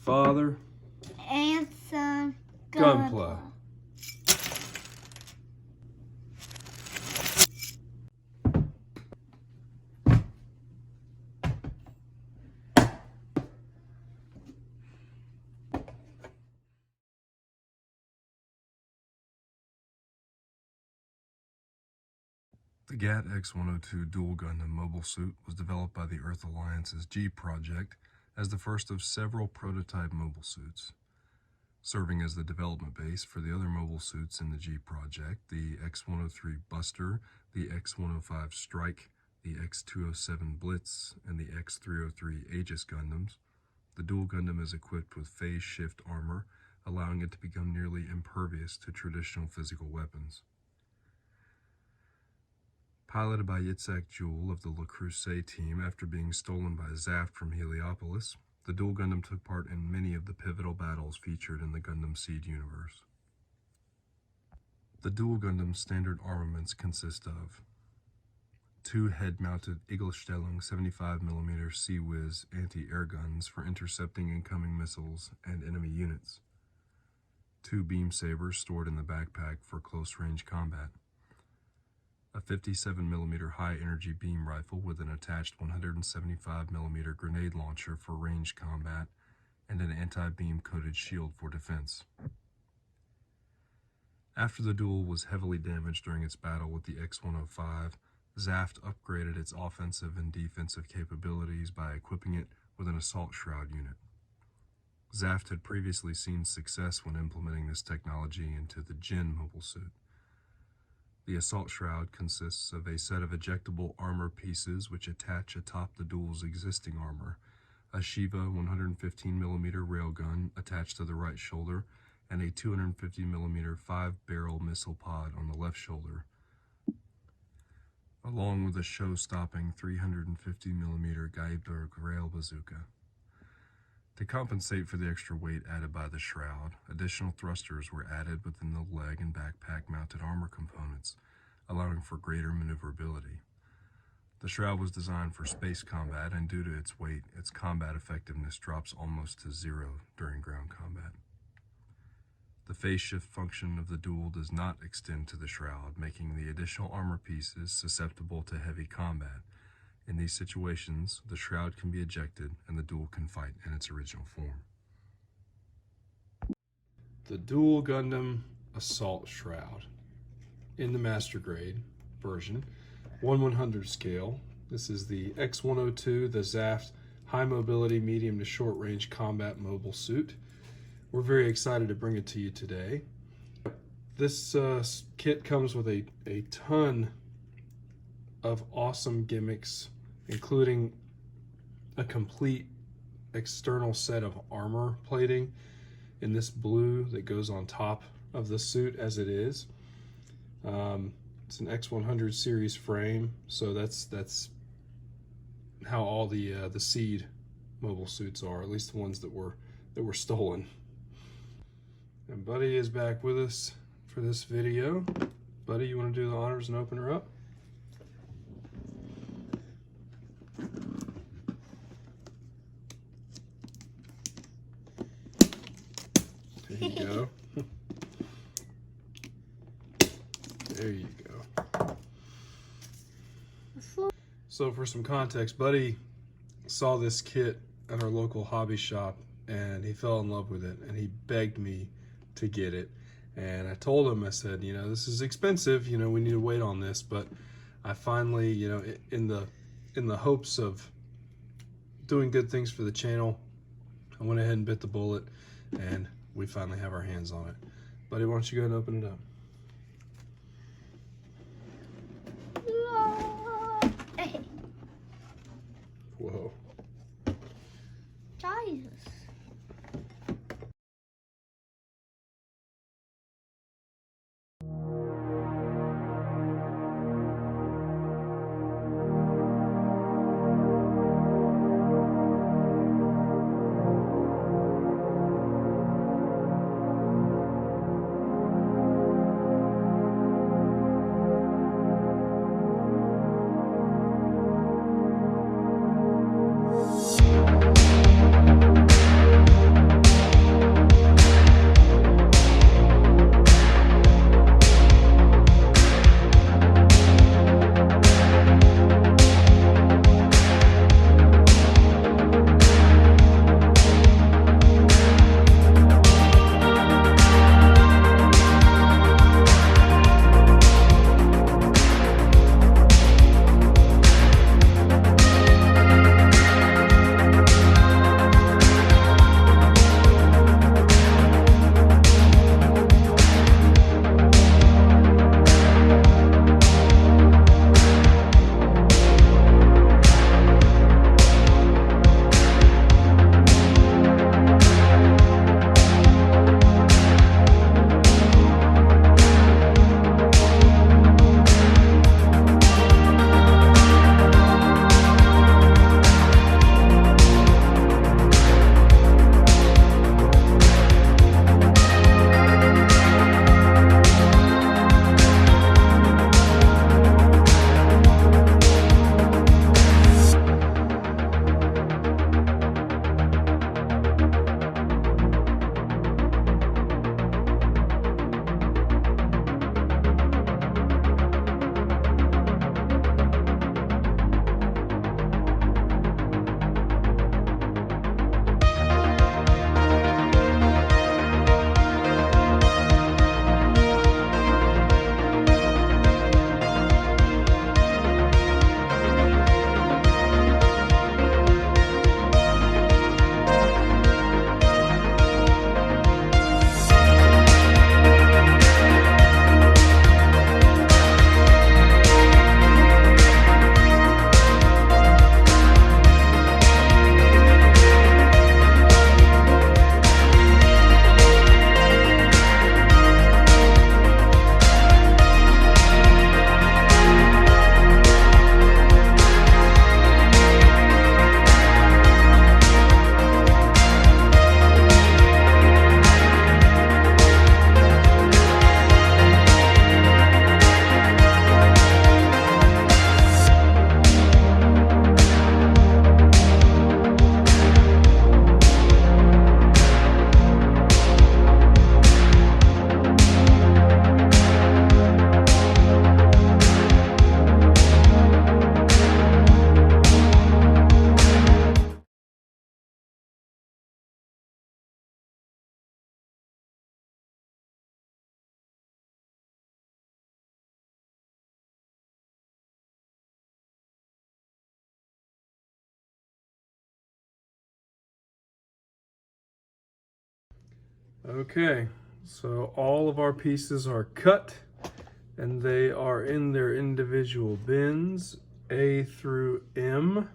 Father and Son Gunpla. The GAT X-102 Duel Gundam mobile suit was developed by the Earth Alliance's G project as the first of several prototype mobile suits. Serving as the development base for the other mobile suits in the G project, the X-103 Buster, the X-105 Strike, the X-207 Blitz, and the X-303 Aegis Gundams, the Duel Gundam is equipped with phase shift armor, allowing it to become nearly impervious to traditional physical weapons. Piloted by Yitzhak Jewell of the Le Creuset team after being stolen by Zaft from Heliopolis, the Duel Gundam took part in many of the pivotal battles featured in the Gundam SEED universe. The Duel Gundam standard armaments consist of 2 head-mounted Egelstellung 75mm Sea-Wiz anti-air guns for intercepting incoming missiles and enemy units, 2 beam sabers stored in the backpack for close-range combat, a 57mm high-energy beam rifle with an attached 175mm grenade launcher for range combat, and an anti-beam coated shield for defense. After the duel was heavily damaged during its battle with the X-105, Zaft upgraded its offensive and defensive capabilities by equipping it with an assault shroud unit. Zaft had previously seen success when implementing this technology into the Jin mobile suit. The assault shroud consists of a set of ejectable armor pieces which attach atop the duel's existing armor, a Shiva 115mm railgun attached to the right shoulder, and a 250mm 5-barrel missile pod on the left shoulder, along with a show-stopping 350mm Guideberg rail bazooka. To compensate for the extra weight added by the shroud, additional thrusters were added within the leg and backpack mounted armor components, allowing for greater maneuverability. The shroud was designed for space combat, and due to its weight, its combat effectiveness drops almost to 0 during ground combat. The phase shift function of the duel does not extend to the shroud, making the additional armor pieces susceptible to heavy combat. In these situations, the shroud can be ejected and the duel can fight in its original form. The Duel Gundam Assault Shroud. In the Master Grade version, 1/100 scale. This is the X-102, the Zaft High Mobility Medium to Short Range Combat Mobile Suit. We're very excited to bring it to you today. This kit comes with a ton of awesome gimmicks, including a complete external set of armor plating in this blue that goes on top of the suit as it is. It's an X-100 series frame, so that's how all the SEED mobile suits are, at least the ones that were stolen. And Buddy is back with us for this video. Buddy, you want to do the honors and open her up? There you go. There you go. So for some context, Buddy saw this kit at our local hobby shop and he fell in love with it and he begged me to get it. And I told him, I said, you know, this is expensive, you know, we need to wait on this, but I finally, you know, in the hopes of doing good things for the channel, I went ahead and bit the bullet and we finally have our hands on it. Buddy, why don't you go ahead and open it up? Whoa. Jesus. Okay, so all of our pieces are cut and they are in their individual bins, A through M.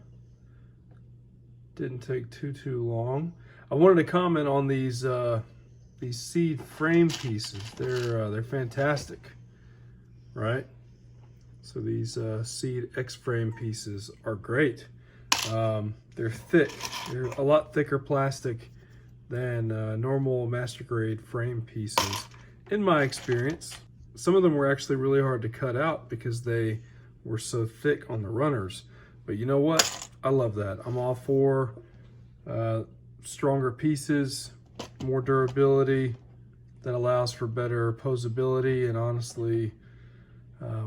Didn't take too long. I wanted to comment on these SEED frame pieces. They're fantastic, right? So these SEED X frame pieces are great. They're thick. They're a lot thicker plastic than normal Master Grade frame pieces, in my experience. Some of them were actually really hard to cut out because they were so thick on the runners. But you know what? I love that. I'm all for stronger pieces, more durability that allows for better posability and honestly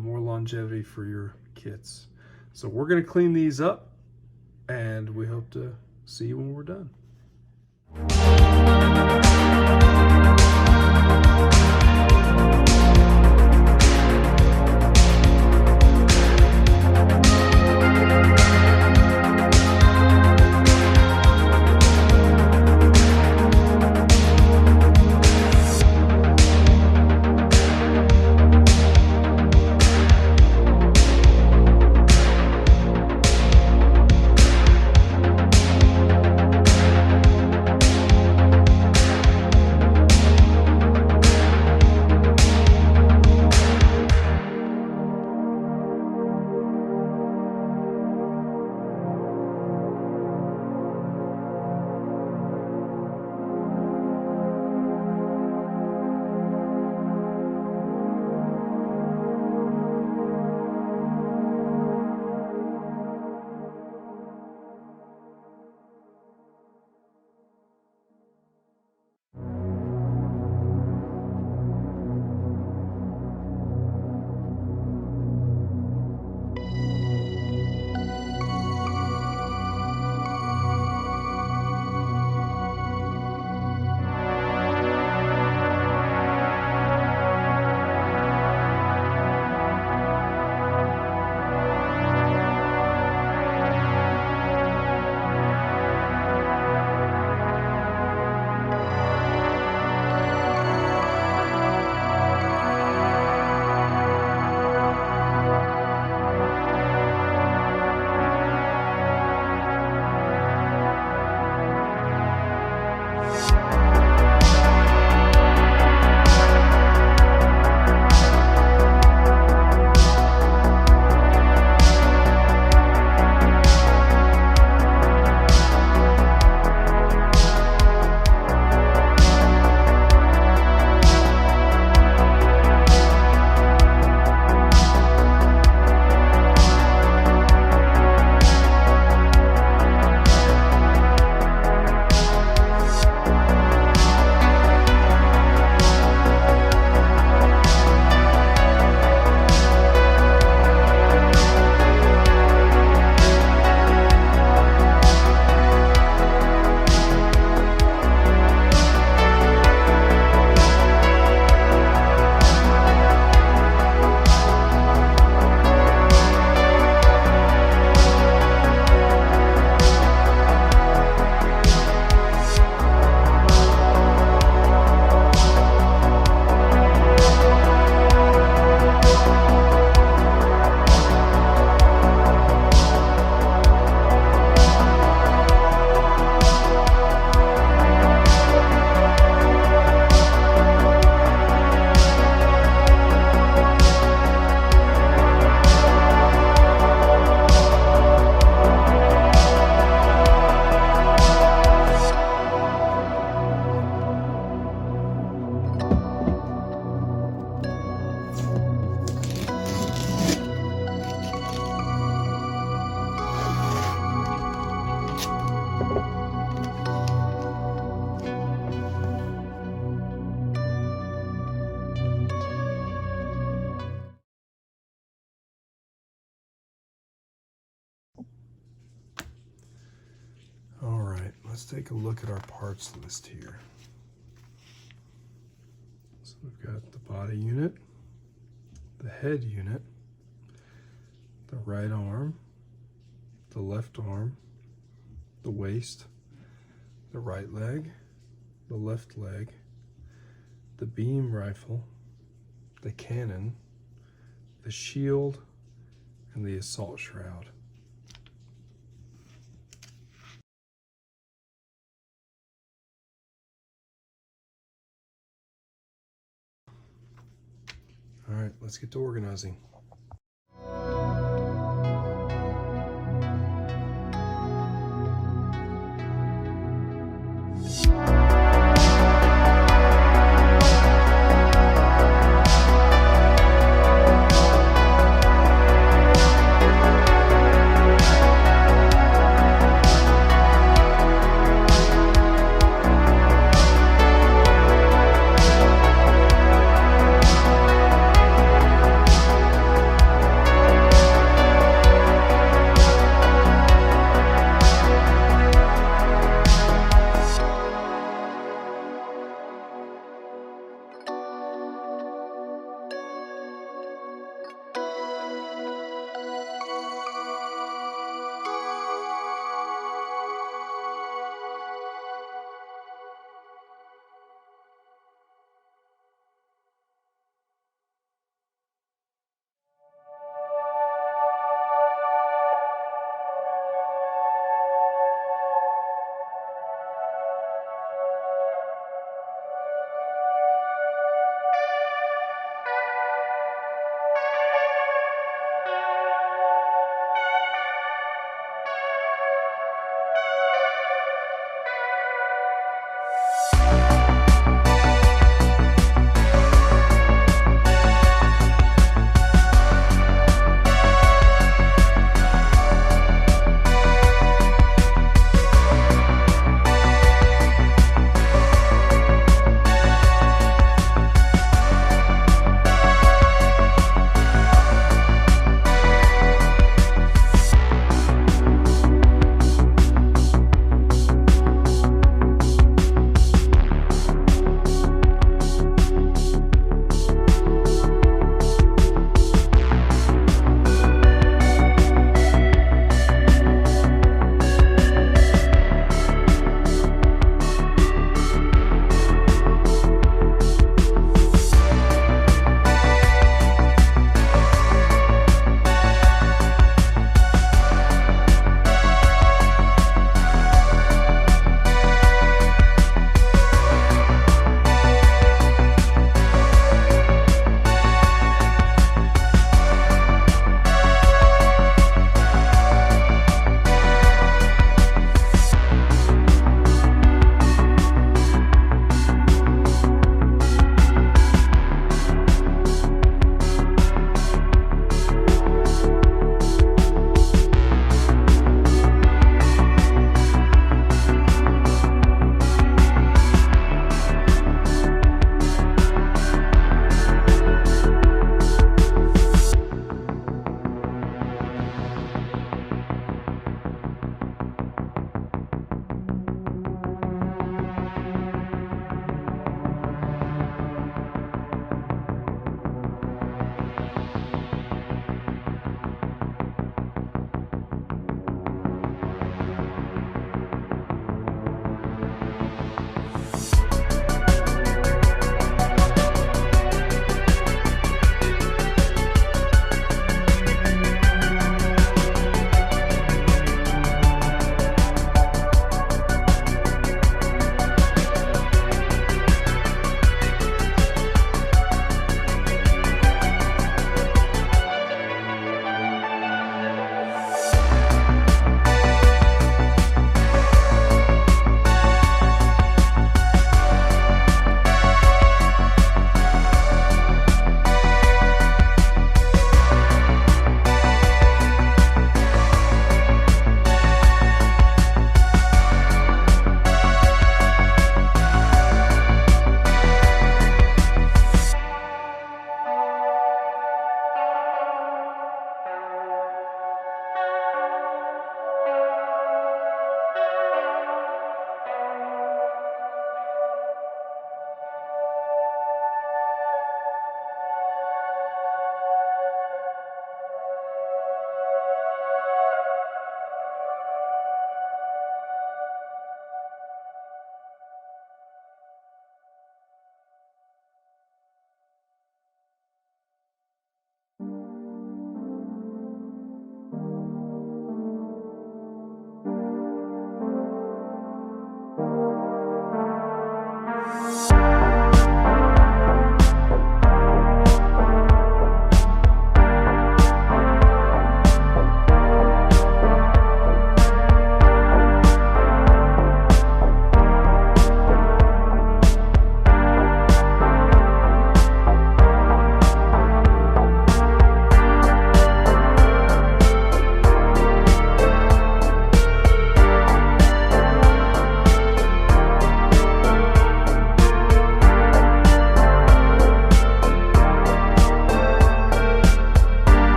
more longevity for your kits. So we're going to clean these up and we hope to see you when we're done. All right, let's take a look at our parts list here. So we've got the body unit, the head unit, the right arm, the left arm, the waist, the right leg, the left leg, the beam rifle, the cannon, the shield, and the assault shroud. All right, let's get to organizing.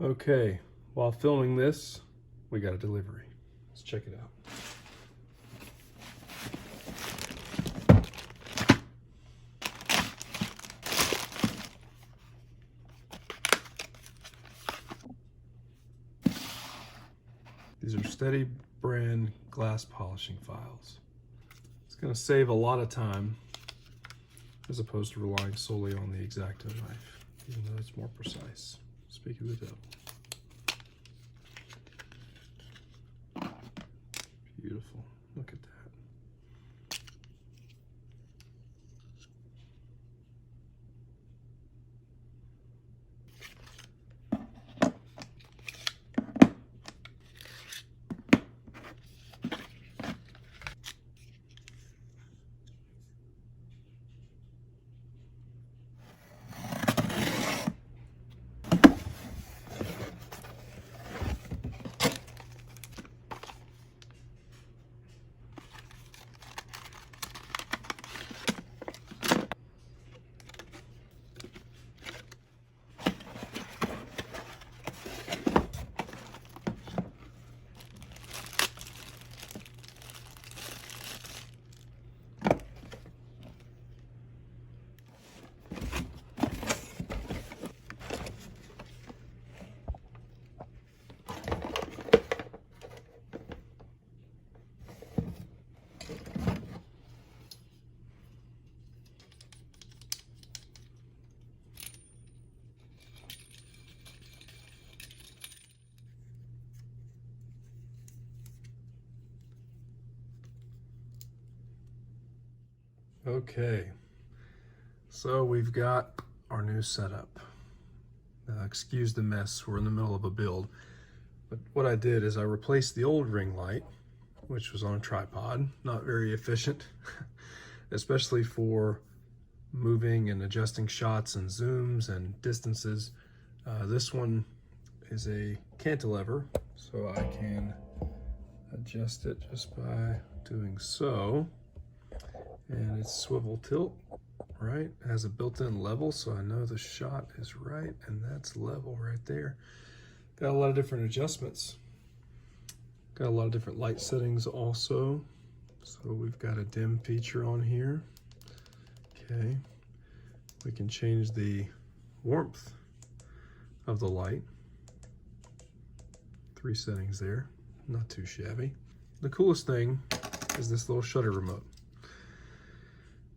Okay, while filming this, we got a delivery. Let's check it out. These are Steady brand glass polishing files. It's going to save a lot of time as opposed to relying solely on the X-Acto knife, even though it's more precise. Speak of the devil. Beautiful. Look at that. Okay, so we've got our new setup. Excuse the mess, we're in the middle of a build. But what I did is I replaced the old ring light, which was on a tripod, not very efficient, especially for moving and adjusting shots and zooms and distances. This one is a cantilever, so I can adjust it just by doing so. And it's swivel tilt, right? It has a built-in level, so I know the shot is right, and that's level right there. Got a lot of different adjustments. Got a lot of different light settings also. So we've got a dim feature on here. Okay. We can change the warmth of the light. 3 settings there, not too shabby. The coolest thing is this little shutter remote.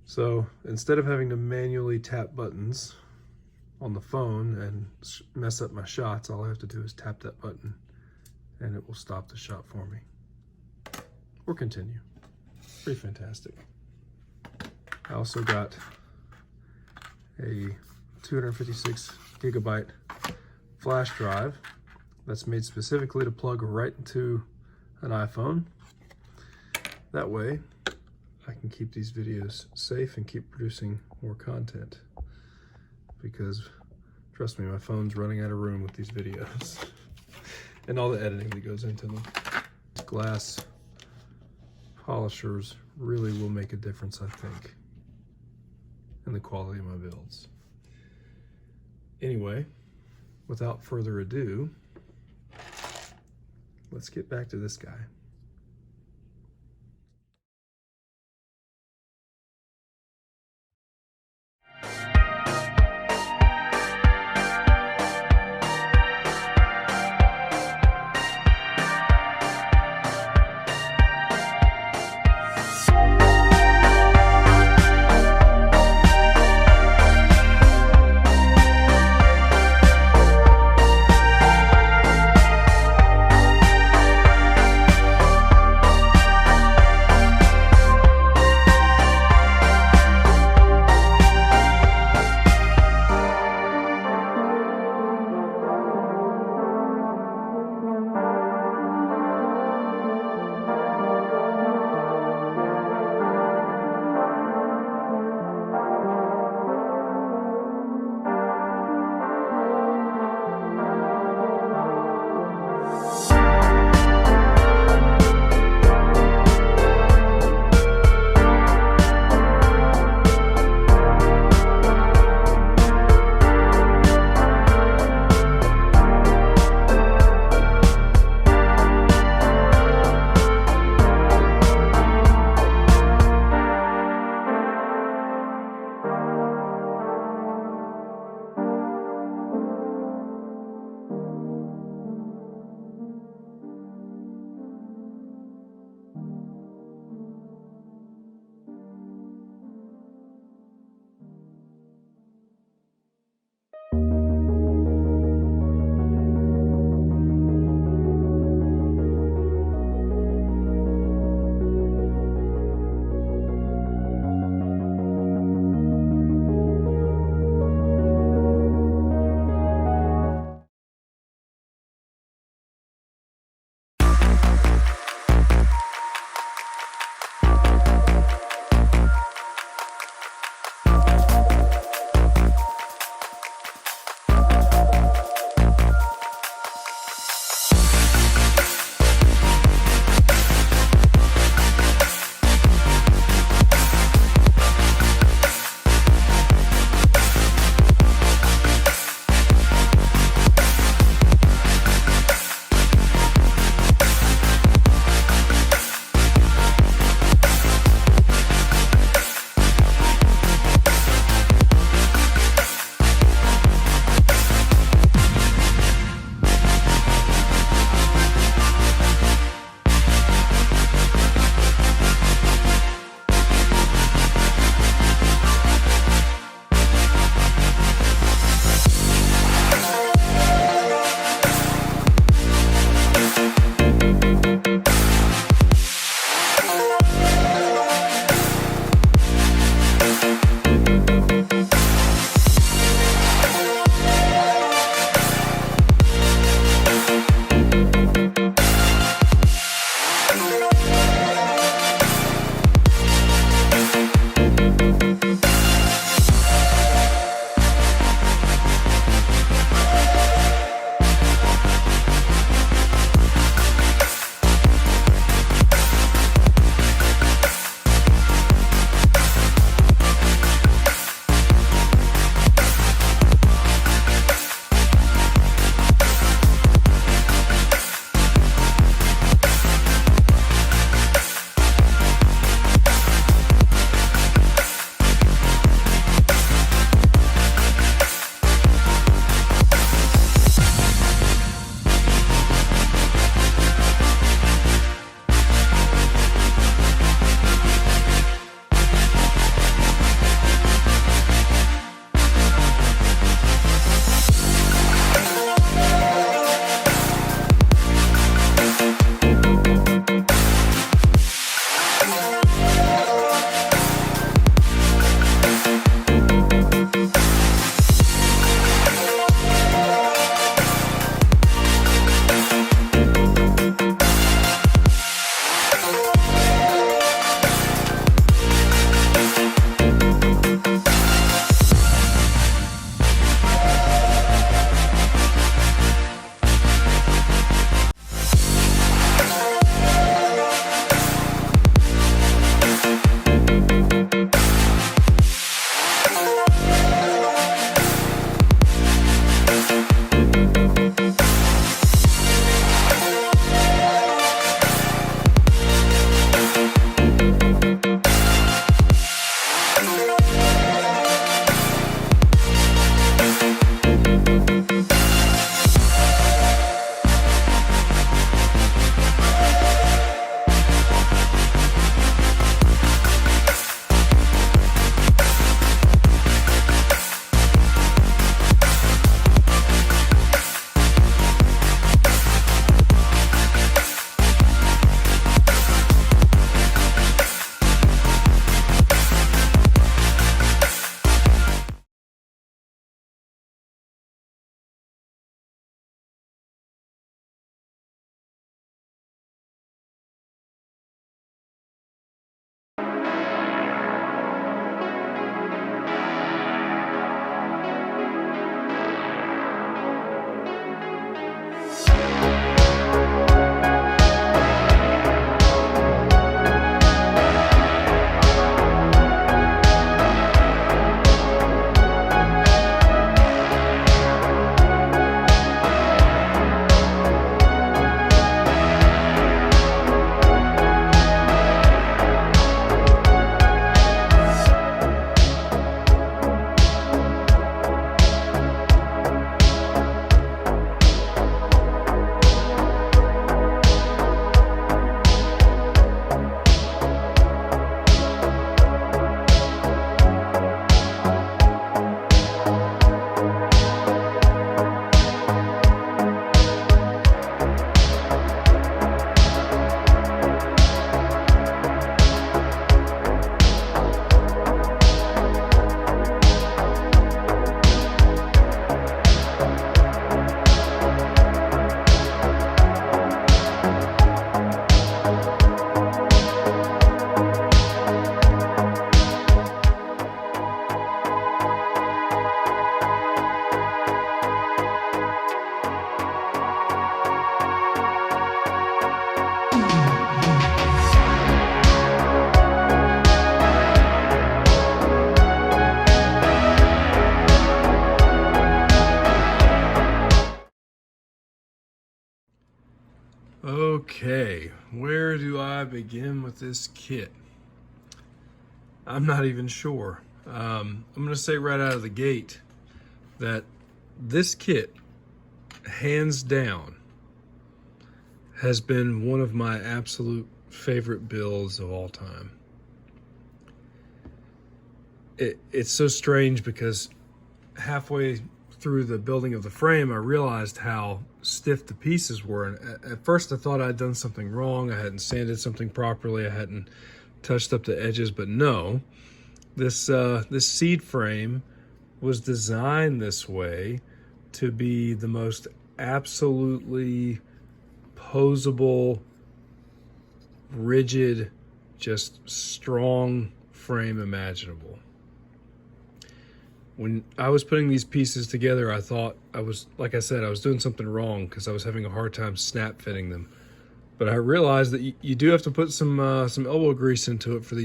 So instead of having to manually tap buttons on the phone and mess up my shots, all I have to do is tap that button and it will stop the shot for me. Or continue. Pretty fantastic. I also got a 256 gigabyte flash drive that's made specifically to plug right into an iPhone. That way, I can keep these videos safe and keep producing more content, because trust me, my phone's running out of room with these videos and all the editing that goes into them. Glass polishers really will make a difference, I think, in the quality of my builds. Anyway, without further ado, let's get back to this guy. Okay, where do I begin with this kit? I'm not even sure. I'm going to say right out of the gate that this kit, hands down, has been one of my absolute favorite builds of all time. It's so strange because halfway through the building of the frame, I realized how stiff the pieces were. And at first I thought I'd done something wrong. I hadn't sanded something properly. I hadn't touched up the edges, but no. This SEED frame was designed this way to be the most absolutely posable, rigid, just strong frame imaginable. When I was putting these pieces together, I thought I was doing something wrong because I was having a hard time snap fitting them. But I realized that you do have to put some elbow grease into it for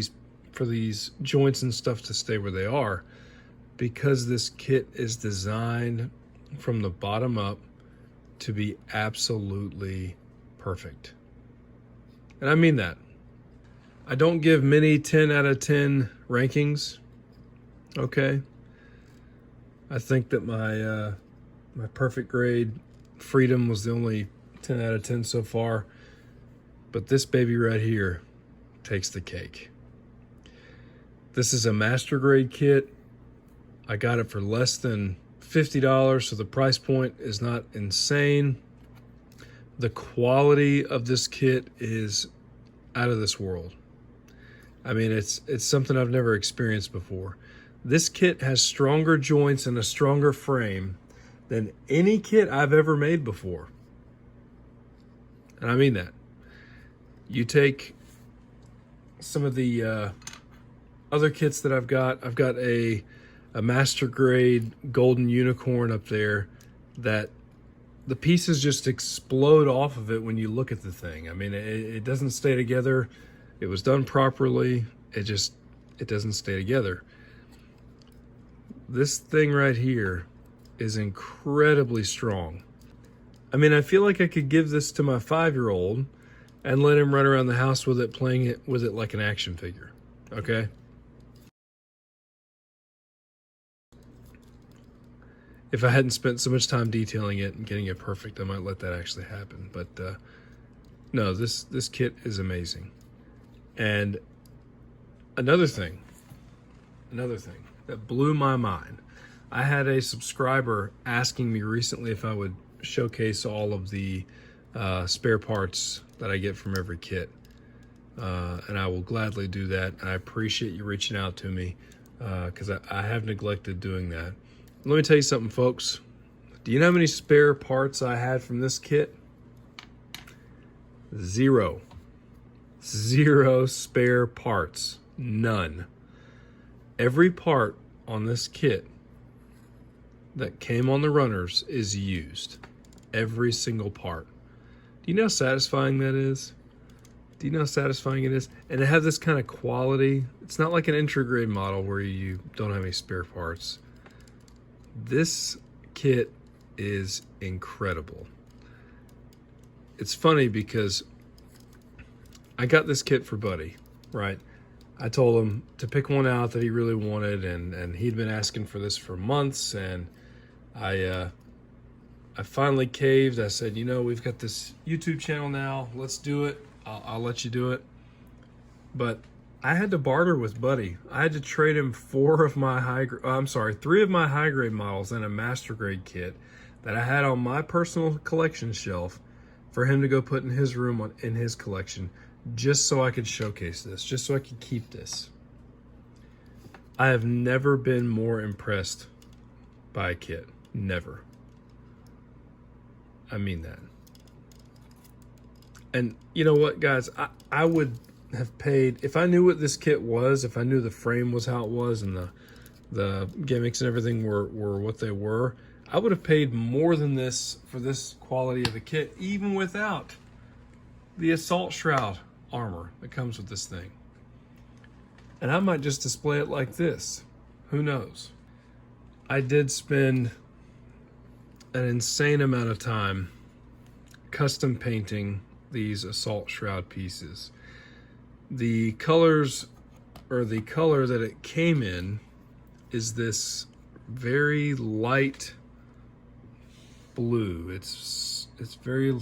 these joints and stuff to stay where they are, because this kit is designed from the bottom up to be absolutely perfect. And I mean that. I don't give many 10 out of 10 rankings, okay? I think that my perfect grade Freedom was the only 10 out of 10 so far, but this baby right here takes the cake. This is a Master Grade kit. I got it for less than $50, so the price point is not insane. The quality of this kit is out of this world. I mean, it's something I've never experienced before. This kit has stronger joints and a stronger frame than any kit I've ever made before. And I mean that. You take some of the other kits that I've got a Master Grade Golden Unicorn up there that the pieces just explode off of it when you look at the thing. I mean, it doesn't stay together. It was done properly. It doesn't stay together. This thing right here is incredibly strong. I mean, I feel like I could give this to my 5-year-old and let him run around the house with it, playing with it like an action figure, okay? If I hadn't spent so much time detailing it and getting it perfect, I might let that actually happen. But no, this kit is amazing. And another thing that blew my mind. I had a subscriber asking me recently if I would showcase all of the spare parts that I get from every kit. And I will gladly do that. And I appreciate you reaching out to me because I have neglected doing that. Let me tell you something, folks. Do you know how many spare parts I had from this kit? 0. 0 spare parts. None. Every part on this kit that came on the runners is used. Every single part. Do you know how satisfying that is? Do you know how satisfying it is? And to have this kind of quality, it's not like an entry grade model where you don't have any spare parts. This kit is incredible. It's funny because I got this kit for Buddy, right? I told him to pick one out that he really wanted, and he'd been asking for this for months, and I finally caved. I said, you know, we've got this YouTube channel now. Let's do it. I'll let you do it. But I had to barter with Buddy. I had to trade him 3 of my high grade models and a Master Grade kit that I had on my personal collection shelf for him to go put in his room in his collection, just so I could showcase this, just so I could keep this. I have never been more impressed by a kit. Never. I mean that. And you know what, guys? I would have paid, if I knew what this kit was, if I knew the frame was how it was and the gimmicks and everything were what they were, I would have paid more than this for this quality of a kit, even without the Assault Shroud armor that comes with this thing. And I might just display it like this. Who knows? I did spend an insane amount of time custom painting these Assault Shroud pieces. The colors, or the color that it came in, is this very light blue. It's very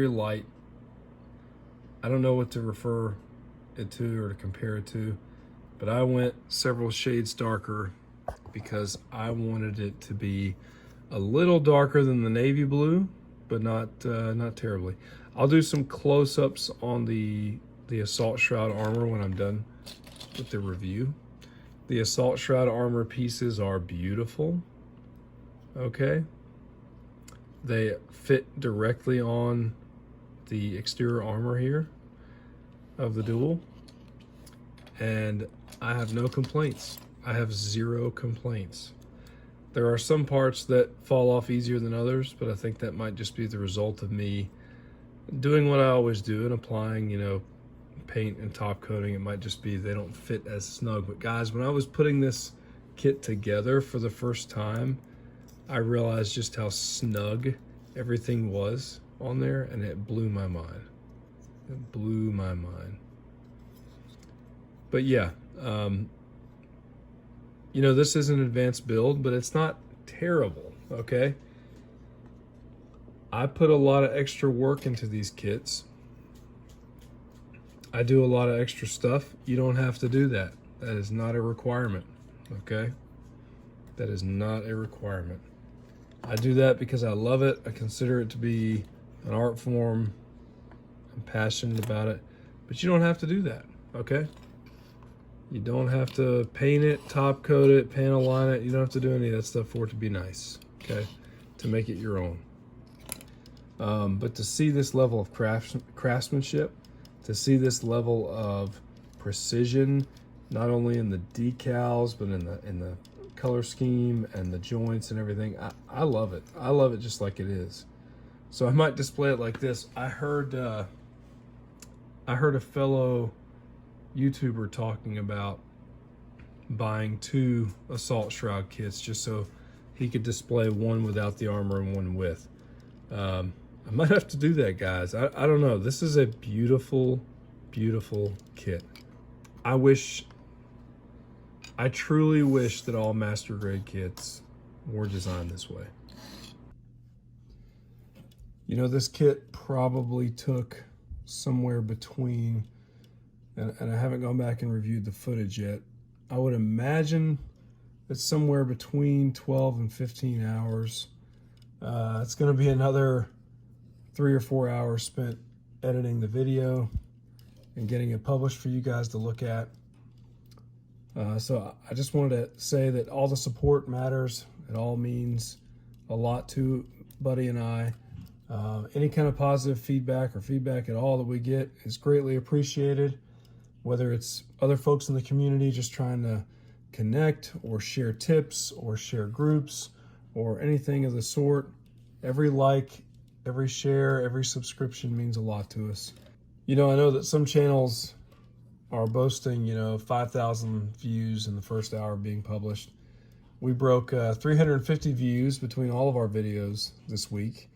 light. I don't know what to refer it to or to compare it to, but I went several shades darker because I wanted it to be a little darker than the navy blue, but not terribly. I'll do some close-ups on the Assault Shroud armor when I'm done with the review. The Assault Shroud armor pieces are beautiful. Okay, they fit directly on the exterior armor here of the Duel, and I have no complaints. I have zero complaints. There are some parts that fall off easier than others, but I think that might just be the result of me doing what I always do and applying, you know, paint and top coating. It might just be they don't fit as snug. But guys, when I was putting this kit together for the first time, I realized just how snug everything was on there, and it blew my mind. It blew my mind. But yeah, you know, this is an advanced build, but it's not terrible, okay? I put a lot of extra work into these kits. I do a lot of extra stuff. You don't have to do that. That is not a requirement, okay? That is not a requirement. I do that because I love it. I consider it to be an art form. I'm passionate about it, but you don't have to do that, okay? You don't have to paint it, top coat it, panel line it. You don't have to do any of that stuff for it to be nice, okay? To make it your own. But to see this level of craftsmanship, to see this level of precision, not only in the decals, but in the color scheme and the joints and everything, I love it. I love it just like it is. So I might display it like this. I heard a fellow YouTuber talking about buying 2 Assault Shroud kits just so he could display one without the armor and one with. I might have to do that, guys. I don't know. This is a beautiful, beautiful kit. I truly wish that all Master Grade kits were designed this way. You know, this kit probably took somewhere between, and I haven't gone back and reviewed the footage yet, I would imagine it's somewhere between 12 and 15 hours. It's going to be another 3 or 4 hours spent editing the video and getting it published for you guys to look at. So I just wanted to say that all the support matters. It all means a lot to Buddy and I. Any kind of positive feedback or feedback at all that we get is greatly appreciated, whether it's other folks in the community just trying to connect or share tips or share groups or anything of the sort. Every like, every share, every subscription means a lot to us. You know, I know that some channels are boasting, 5,000 views in the first hour of being published. We broke 350 views between all of our videos this week.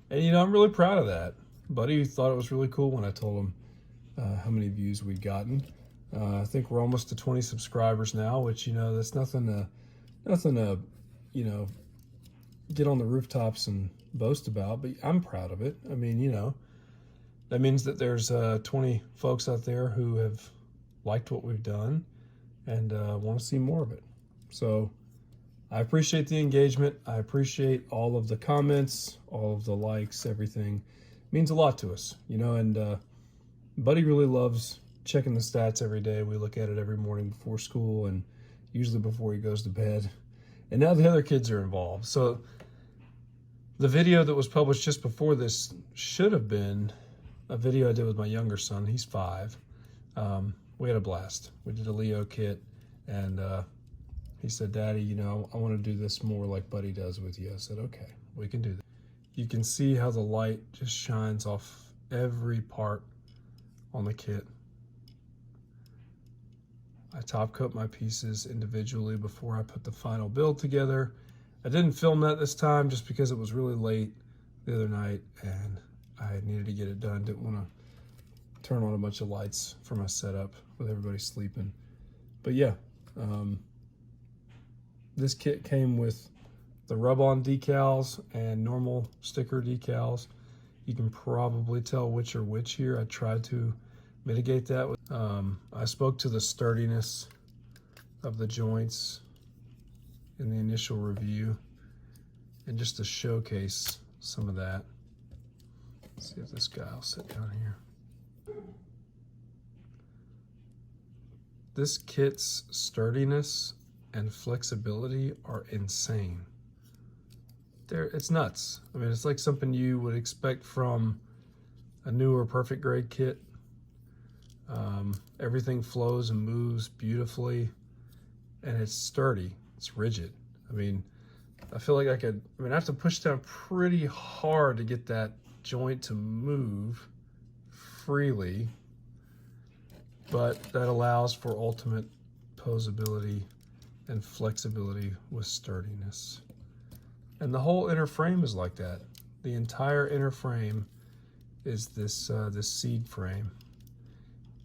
And, I'm really proud of that. Buddy thought it was really cool when I told him how many views we'd gotten. I think we're almost to 20 subscribers now, which, that's nothing to, get on the rooftops and boast about, but I'm proud of it. I mean, that means that there's 20 folks out there who have liked what we've done and want to see more of it. So I appreciate the engagement. I appreciate all of the comments, all of the likes, everything. It means a lot to us, and Buddy really loves checking the stats every day. We look at it every morning before school and usually before he goes to bed. And now the other kids are involved. So the video that was published just before this should have been a video I did with my younger son. He's 5. We had a blast. We did a Leo kit, and he said, "Daddy, I want to do this more like Buddy does with you." I said, "Okay, we can do that." You can see how the light just shines off every part on the kit. I top coat my pieces individually before I put the final build together. I didn't film that this time just because it was really late the other night, and I needed to get it done. Didn't want to turn on a bunch of lights for my setup with everybody sleeping. But yeah, this kit came with the rub-on decals and normal sticker decals. You can probably tell which are which here. I tried to mitigate that. I spoke to the sturdiness of the joints in the initial review, and just to showcase some of that. Let's see if this guy will sit down here. This kit's sturdiness and flexibility are insane. It's nuts. I mean, it's like something you would expect from a newer perfect grade kit. Everything flows and moves beautifully, and it's sturdy. It's rigid. I mean, I feel like I have to push down pretty hard to get that joint to move freely, but that allows for ultimate posability and flexibility with sturdiness. And the whole inner frame is like that. The entire inner frame is this SEED frame,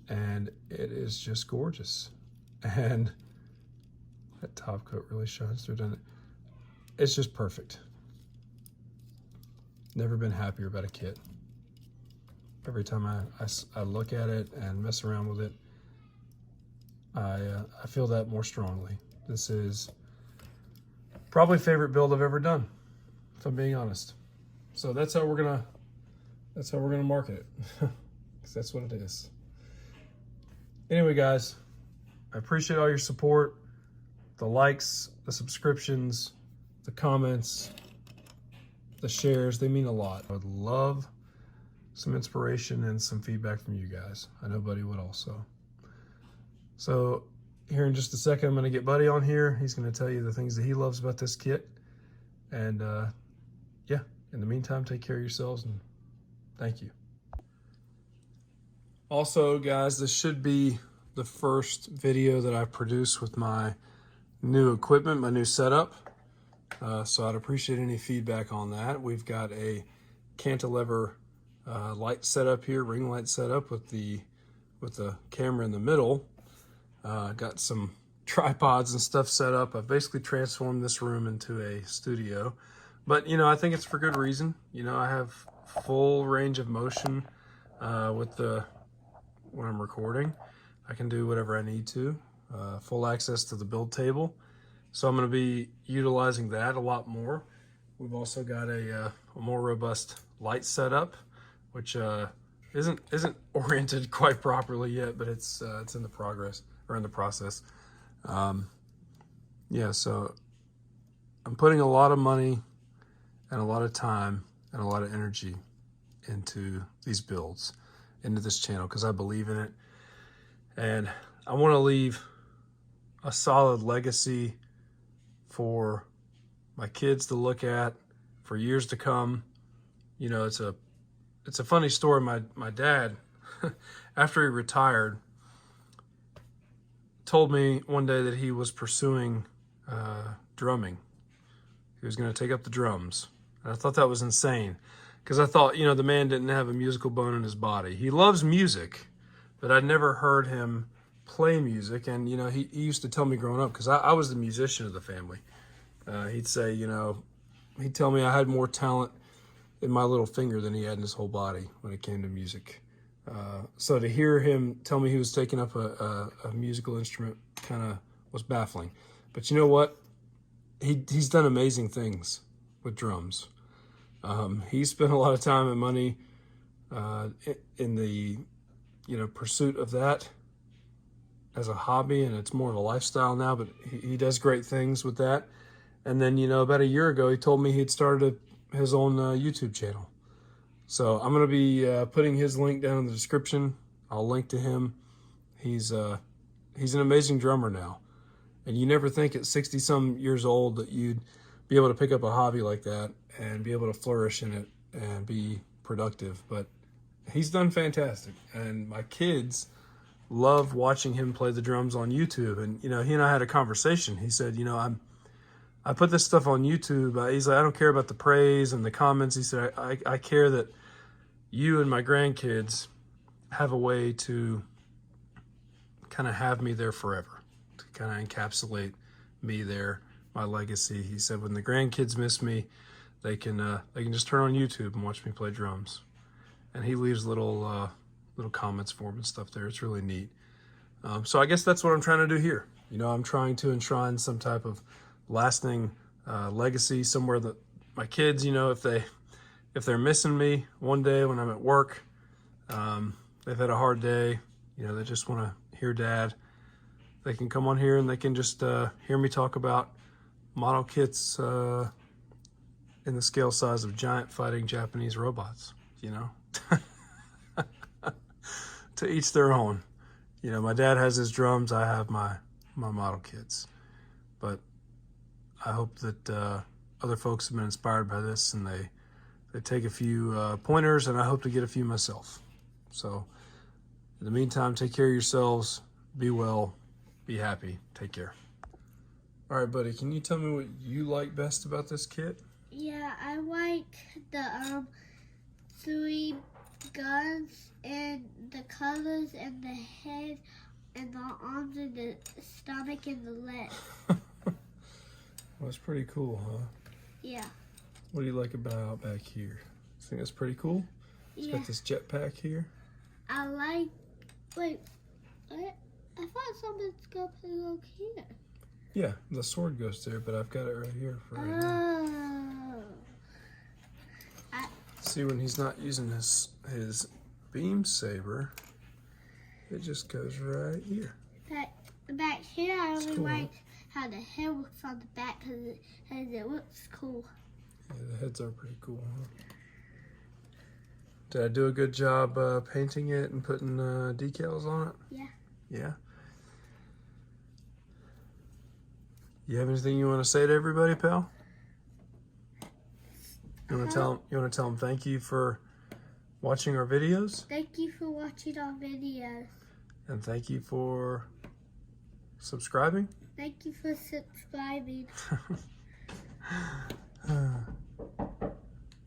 and it is just gorgeous. And that top coat really shines through, doesn't it? It's just perfect. Never been happier about a kit. Every time I look at it and mess around with it, I feel that more strongly. This is probably favorite build I've ever done, if I'm being honest. So that's how we're gonna market it, because that's what it is. Anyway, guys, I appreciate all your support, the likes, the subscriptions, the comments, the shares. They mean a lot. I would love some inspiration and some feedback from you guys. I know Buddy would also. So here in just a second, I'm going to get Buddy on here. He's going to tell you the things that he loves about this kit. And yeah, in the meantime, take care of yourselves, and thank you. Also, guys, this should be the first video that I produce with my new equipment, my new setup. So I'd appreciate any feedback on that. We've got a cantilever light setup here, ring light setup with the camera in the middle. Got some tripods and stuff set up. I've basically transformed this room into a studio, but you know, I think it's for good reason. You know, I have full range of motion when I'm recording. I can do whatever I need to. Full access to the build table. So I'm going to be utilizing that a lot more. We've also got a more robust light setup, which isn't oriented quite properly yet, but it's in the process. Yeah, so I'm putting a lot of money and a lot of time and a lot of energy into these builds, into this channel, because I believe in it, and I want to leave a solid legacy for my kids to look at for years to come. You know, it's a funny story. My dad, after he retired, told me one day that he was pursuing drumming. He was going to take up the drums. And I thought that was insane, because I thought, you know, the man didn't have a musical bone in his body. He loves music, but I'd never heard him play music. And, you know, he used to tell me growing up, because I was the musician of the family. He'd say, you know, he'd tell me I had more talent in my little finger than he had in his whole body when it came to music. So to hear him tell me he was taking up a musical instrument kind of was baffling. But you know what? He's done amazing things with drums. He spent a lot of time and money in the, you know, pursuit of that as a hobby, and it's more of a lifestyle now, but he does great things with that. And then, you know, about a year ago, he told me he'd started his own YouTube channel. So I'm going to be putting his link down in the description. I'll link to him. He's an amazing drummer now. And you never think at 60-some years old that you'd be able to pick up a hobby like that and be able to flourish in it and be productive. But he's done fantastic. And my kids love watching him play the drums on YouTube. And, you know, he and I had a conversation. He said, you know, I put this stuff on YouTube. He's like, I don't care about the praise and the comments. He said, I care that, you and my grandkids have a way to kind of have me there forever, to kind of encapsulate me there, my legacy. He said when the grandkids miss me, they can just turn on YouTube and watch me play drums. And he leaves little comments for them and stuff there. It's really neat. So I guess that's what I'm trying to do here. You know, I'm trying to enshrine some type of lasting legacy somewhere that my kids, you know, if they're missing me one day when I'm at work, they've had a hard day, you know, they just want to hear Dad, they can come on here and they can just hear me talk about model kits in the scale size of giant fighting Japanese robots, you know. To each their own. You know, my dad has his drums, I have my model kits. But I hope that other folks have been inspired by this and they take a few pointers, and I hope to get a few myself. So in the meantime, take care of yourselves, be well, be happy, take care. All right, buddy, can you tell me what you like best about this kit? Yeah, I like the 3 guns and the colors and the head and the arms and the stomach and the legs. Well, that's pretty cool, huh? Yeah. What do you like about back here? I think that's pretty cool. It's got this jetpack here. I like. Wait, I thought someone's gonna put it over here. Yeah, the sword goes there, but I've got it right here for right now. See, when he's not using his beam saber, it just goes right here. Back here, I really cool, like how the head looks on the back because it looks cool. Yeah, the heads are pretty cool, huh? Did I do a good job painting it and putting decals on it? Yeah. Yeah? You have anything you want to say to everybody, pal? You want to tell them thank you for watching our videos? Thank you for watching our videos. And thank you for subscribing? Thank you for subscribing.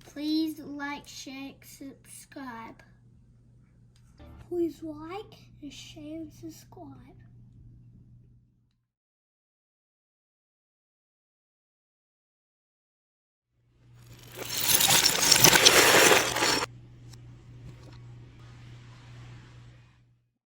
Please like, share, and subscribe. Please like and share and subscribe.